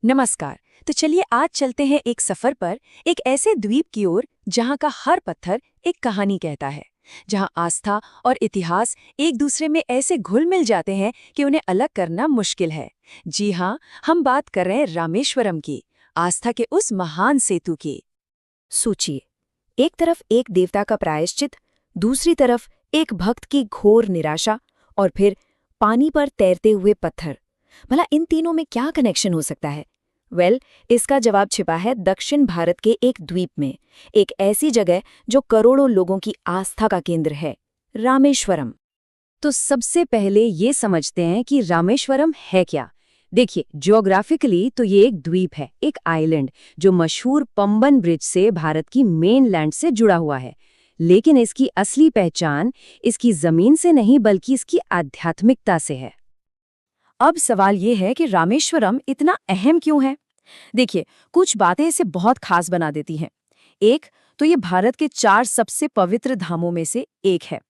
नमस्कार। तो चलिए आज चलते हैं एक सफर पर, एक ऐसे द्वीप की ओर जहां का हर पत्थर एक कहानी कहता है, जहां आस्था और इतिहास एक दूसरे में ऐसे घुल मिल जाते हैं कि उन्हें अलग करना मुश्किल है। जी हाँ, हम बात कर रहे हैं रामेश्वरम की, आस्था के उस महान सेतु की। सोचिए, एक तरफ एक देवता का प्रायश्चित, दूसरी तरफ एक भक्त की घोर निराशा और फिर पानी पर तैरते हुए पत्थर। भला इन तीनों में क्या कनेक्शन हो सकता है? इसका जवाब छिपा है दक्षिण भारत के एक द्वीप में, एक ऐसी जगह जो करोड़ों लोगों की आस्था का केंद्र है, रामेश्वरम। तो सबसे पहले ये समझते हैं कि रामेश्वरम है क्या। देखिए, ज्योग्राफिकली तो ये एक द्वीप है, एक आइलैंड जो मशहूर पंबन ब्रिज से भारत की मेन लैंड से जुड़ा हुआ है। लेकिन इसकी असली पहचान इसकी जमीन से नहीं बल्कि इसकी आध्यात्मिकता से है। अब सवाल ये है कि रामेश्वरम इतना अहम क्यों है? देखिए, कुछ बातें इसे बहुत खास बना देती हैं। एक तो ये भारत के 4 सबसे पवित्र धामों में से एक है।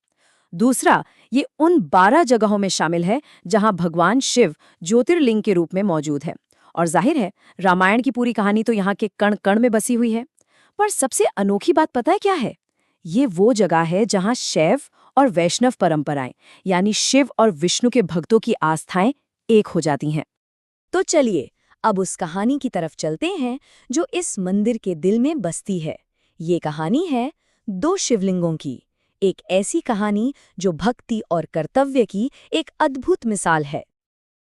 दूसरा, ये उन 12 जगहों में शामिल है जहां भगवान शिव ज्योतिर्लिंग के रूप में मौजूद है। और जाहिर है, रामायण की पूरी कहानी तो यहाँ के कण कण में बसी हुई है। पर सबसे अनोखी बात पता है क्या है? ये वो जगह है जहां शैव और वैष्णव परंपराएं, यानी शिव और विष्णु के भक्तों की आस्थाएं एक हो जाती हैं। तो चलिए अब उस कहानी की तरफ चलते हैं जो इस मंदिर के दिल में बसती है। ये कहानी है 2 शिवलिंगों की, एक ऐसी कहानी जो भक्ति और कर्तव्य की एक अद्भुत मिसाल है।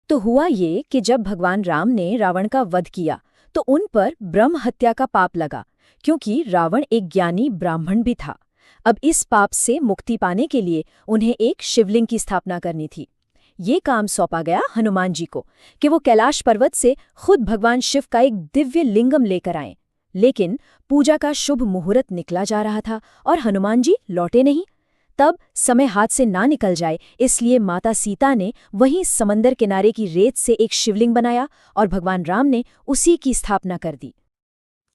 तो हुआ ये कि जब भगवान राम ने रावण का वध किया तो उन पर ब्रह्म हत्या का पाप लगा, क्योंकि रावण एक ज्ञानी ब्राह्मण भी था। अब इस पाप से मुक्ति पाने के लिए उन्हें एक शिवलिंग की स्थापना करनी थी। ये काम सौंपा गया हनुमान जी को कि वो कैलाश पर्वत से खुद भगवान शिव का एक दिव्य लिंगम लेकर आएं। लेकिन पूजा का शुभ मुहूर्त निकला जा रहा था और हनुमान जी लौटे नहीं। तब समय हाथ से ना निकल जाए, इसलिए माता सीता ने वहीं समंदर किनारे की रेत से एक शिवलिंग बनाया और भगवान राम ने उसी की स्थापना कर दी।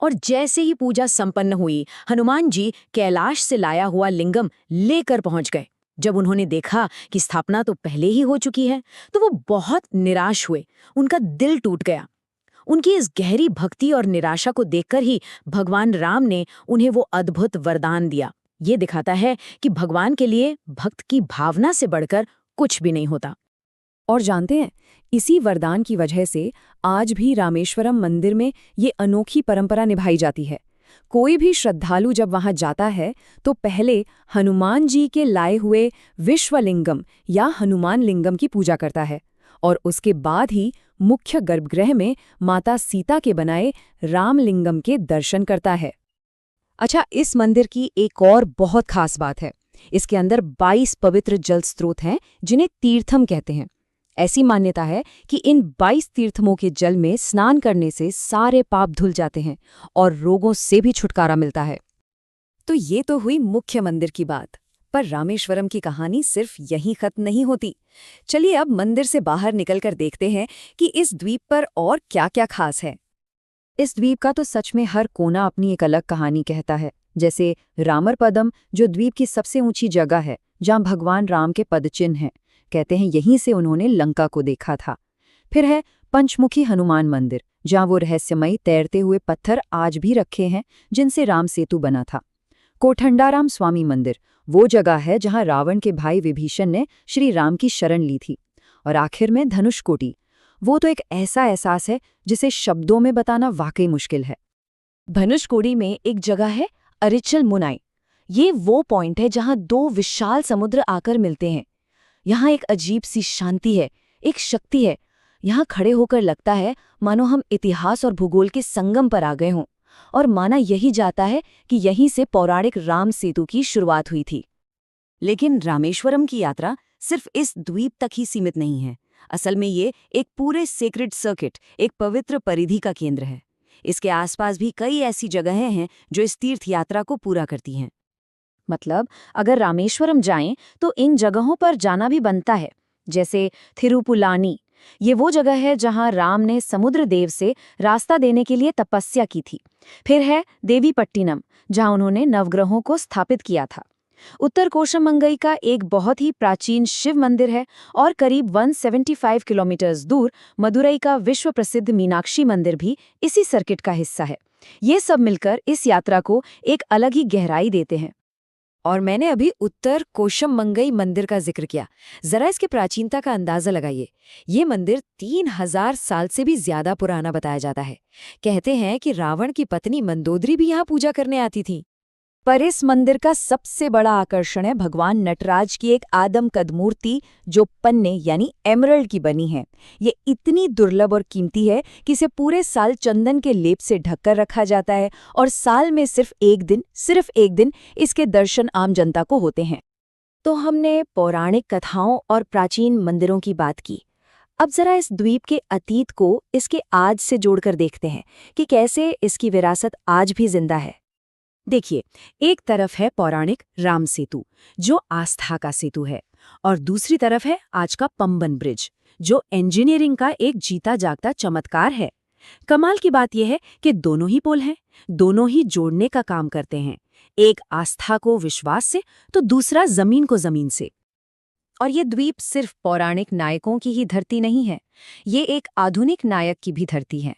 और जैसे ही पूजा संपन्न हुई, हनुमान जी कैलाश से लाया हुआ लिंगम लेकर पहुंच गए। जब उन्होंने देखा कि स्थापना तो पहले ही हो चुकी है, तो वो बहुत निराश हुए। उनका दिल टूट गया। उनकी इस गहरी भक्ति और निराशा को देखकर ही भगवान राम ने उन्हें वो अद्भुत वरदान दिया। ये दिखाता है कि भगवान के लिए भक्त की भावना से बढ़कर कुछ भी नहीं होता। और जानते हैं, इसी वरदान की वजह से आज भी रामेश्वरम मंदिर में ये अनोखी परंपरा निभाई जाती है। कोई भी श्रद्धालु जब वहां जाता है तो पहले हनुमान जी के लाए हुए विश्वलिंगम या हनुमान लिंगम की पूजा करता है और उसके बाद ही मुख्य गर्भगृह में माता सीता के बनाए रामलिंगम के दर्शन करता है। अच्छा, इस मंदिर की एक और बहुत खास बात है। इसके अंदर 22 पवित्र जल स्रोत हैं जिन्हें तीर्थम कहते हैं। ऐसी मान्यता है कि इन 22 तीर्थमों के जल में स्नान करने से सारे पाप धुल जाते हैं और रोगों से भी छुटकारा मिलता है। तो ये तो हुई मुख्य मंदिर की बात, पर रामेश्वरम की कहानी सिर्फ यहीं खत्म नहीं होती। चलिए अब मंदिर से बाहर निकलकर देखते हैं कि इस द्वीप पर और क्या-क्या खास है। इस द्वीप का तो सच में हर कोना अपनी एक अलग कहानी कहता है। जैसे रामरपदम, जो द्वीप की सबसे ऊंची जगह है जहां भगवान राम के पदचिन्ह हैं। कहते हैं यहीं से उन्होंने लंका को देखा था। फिर है पंचमुखी हनुमान मंदिर, जहां वो रहस्यमयी तैरते हुए पत्थर आज भी रखे हैं जिनसे राम सेतु बना था। कोठंडाराम स्वामी मंदिर, वो जगह है जहां रावण के भाई विभीषण ने श्री राम की शरण ली थी। और आखिर में धनुषकोटी, वो तो एक ऐसा एहसास है जिसे शब्दों में बताना वाकई मुश्किल है। धनुषकोडी में एक जगह है अरिचल मुनाई। ये वो पॉइंट है जहां 2 विशाल समुद्र आकर मिलते हैं। यहाँ एक अजीब सी शांति है, एक शक्ति है। यहाँ खड़े होकर लगता है मानो हम इतिहास और भूगोल के संगम पर आ गए हों। और माना यही जाता है कि यहीं से पौराणिक राम सेतु की शुरुआत हुई थी। लेकिन रामेश्वरम की यात्रा सिर्फ इस द्वीप तक ही सीमित नहीं है। असल में ये एक पूरे सेक्रेड सर्किट, एक पवित्र परिधि का केंद्र है। इसके आसपास भी कई ऐसी जगहें हैं जो इस तीर्थ यात्रा को पूरा करती हैं। मतलब अगर रामेश्वरम जाएं तो इन जगहों पर जाना भी बनता है। जैसे थिरुपुलानी, ये वो जगह है जहां राम ने समुद्र देव से रास्ता देने के लिए तपस्या की थी। फिर है देवीपट्टिनम, जहां उन्होंने नवग्रहों को स्थापित किया था। उत्तर कोशमंगई का एक बहुत ही प्राचीन शिव मंदिर है और करीब 175 किलोमीटर दूर मदुरई का विश्व प्रसिद्ध मीनाक्षी मंदिर भी इसी सर्किट का हिस्सा है। ये सब मिलकर इस यात्रा को एक अलग ही गहराई देते हैं। और मैंने अभी उत्तर कोशमंगई मंदिर का जिक्र किया। जरा इसके प्राचीनता का अंदाजा लगाइए। ये मंदिर 3000 साल से भी ज्यादा पुराना बताया जाता है। कहते हैं कि रावण की पत्नी मंदोदरी भी यहाँ पूजा करने आती थी। पर इस मंदिर का सबसे बड़ा आकर्षण है भगवान नटराज की एक आदमकद मूर्ति जो पन्ने यानी एमरल्ड की बनी है। ये इतनी दुर्लभ और कीमती है कि इसे पूरे साल चंदन के लेप से ढककर रखा जाता है और साल में सिर्फ एक दिन इसके दर्शन आम जनता को होते हैं। तो हमने पौराणिक कथाओं और प्राचीन मंदिरों की बात की। अब जरा इस द्वीप के अतीत को इसके आज से जोड़कर देखते हैं कि कैसे इसकी विरासत आज भी जिंदा है। देखिए, एक तरफ है पौराणिक राम सेतु जो आस्था का सेतु है और दूसरी तरफ है आज का पंबन ब्रिज जो इंजीनियरिंग का एक जीता जागता चमत्कार है। कमाल की बात यह है कि दोनों ही पुल हैं, दोनों ही जोड़ने का काम करते हैं, एक आस्था को विश्वास से तो दूसरा जमीन को जमीन से। और ये द्वीप सिर्फ पौराणिक नायकों की ही धरती नहीं है, ये एक आधुनिक नायक की भी धरती है।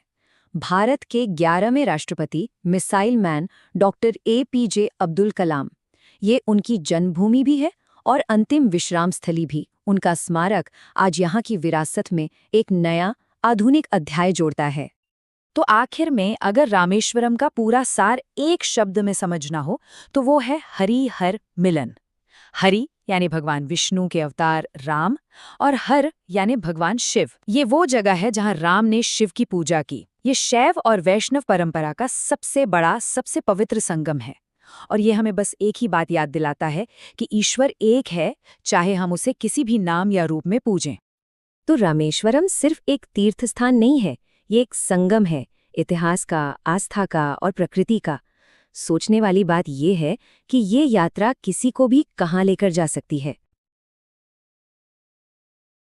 भारत के 11वें राष्ट्रपति missile man doctor APJ Abdul Kalam, ये उनकी जन्मभूमि भी है और अंतिम विश्राम स्थली भी। उनका स्मारक आज यहाँ की विरासत में एक नया आधुनिक अध्याय जोड़ता है। तो आखिर में अगर रामेश्वरम का पूरा सार एक शब्द में समझना हो तो वो है हरि हर मिलन। हरि यानी भगवान विष्णु के अवतार राम और हर यानी भगवान शिव। ये वो जगह है जहाँ राम ने शिव की पूजा की। ये शैव और वैष्णव परंपरा का सबसे बड़ा, सबसे पवित्र संगम है। और ये हमें बस एक ही बात याद दिलाता है कि ईश्वर एक है, चाहे हम उसे किसी भी नाम या रूप में पूजें। तो रामेश्वरम सिर्फ एक तीर्थ स्थान नहीं है, ये एक संगम है, इतिहास का, आस्था का और प्रकृति का। सोचने वाली बात ये है कि ये यात्रा किसी को भी कहाँ लेकर जा सकती है।